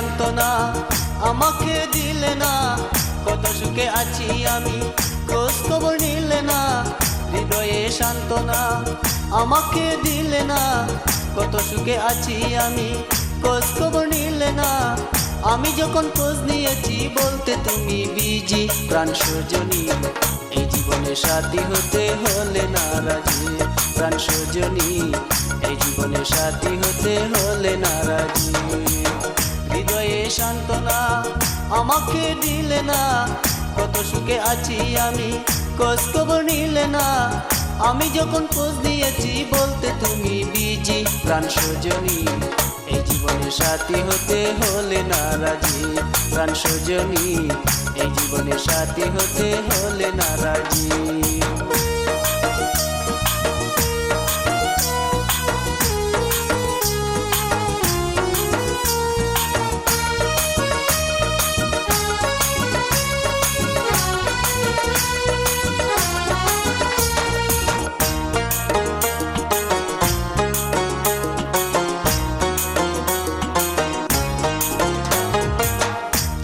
সান্ত্বনা আমাকে দিলে না, কত সুখে আছি আমি খোঁজ খবর নিলে না। হৃদয়ে সান্ত্বনা আমাকে দিলে না, কত সুখে আছি আমি খোঁজ খবর নিলে না। আমি যখন খোঁজ নিয়েছি বলতে তুমি বিজি প্রাণ সজনী, এই জীবনে সাথী হতে হলে না রাজি। প্রাণ সজনী এই জীবনে সাথী হতে হলে না রাজি। হৃদয়ে সান্ত্বনা আমাকে দিলে না, কত সুখে আছি আমি খোঁজ খবর নিলে না। আমি যখন খোঁজ নিয়েছি বলতে তুমি বিজি প্রাণ সজনী, এই জীবনে সাথী হতে হলে না রাজি। প্রাণ সজনী এই জীবনে সাথী হতে হলে না রাজি।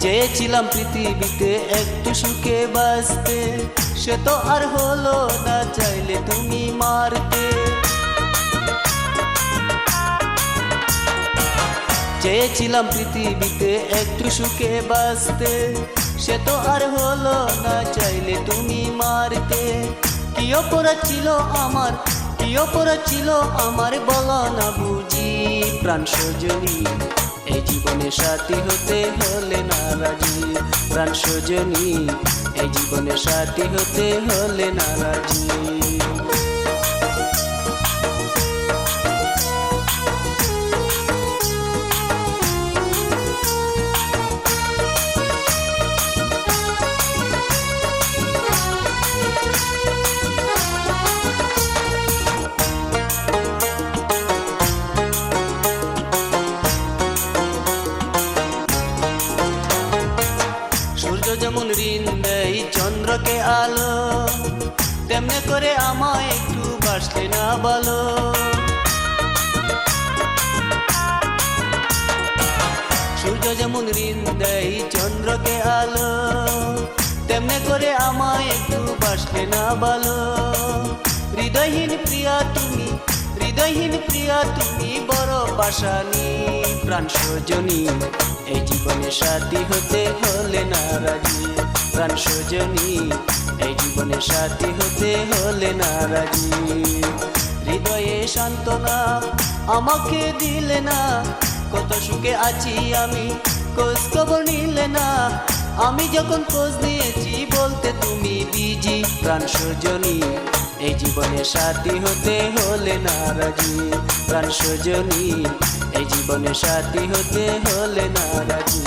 চেয়েছিলাম পৃথিবীতে একটু সুখে বাঁচতে, সে তো আর হলো না, চাইলে তুমি মারতে। চেয়েছিলাম পৃথিবীতে একটু সুখে বাঁচতে, সে তো আর হলো না, চাইলে তুমি মারতে। কি অপরাধ ছিল আমার, কি অপরাধ ছিল আমার, বলো না বুঝি। প্রাণ সজনী এই জীবনে সাথী হতে হলে না রাজি। প্রাণ সজনী এই জীবনে সাথী হতে হলে না রাজি। যেমন ঋণ দেয় চন্দ্রকে আলো, তেমনে করে আমায় একটু বাসলে না বলো। সূর্য যেমন ঋণ দেয় চন্দ্রকে আলো, তেমনে করে আমায় একটু বাসলে না বলো। হৃদয়হীন প্রিয়া তুমি, হৃদয়হীন প্রিয়া তুমি বড় পাশানি। প্রাণ সজনী এই জীবনে সাথী হতে হলে না রাজি। প্রাণ সজনী এই জীবনে সাথী হতে হলে না রাজি। হৃদয়ে সান্ত্বনা আমাকে দিলে না, কত সুখে আছি আমি খোঁজ খবর নিলে না। আমি যখন খোঁজ নিয়েছি বলতে তুমি বিজি প্রাণ সজনী, এই জীবনে সাথী হতে হলে না রাজি। প্রাণ সজনী এই জীবনে সাথী হতে হলে না রাজি।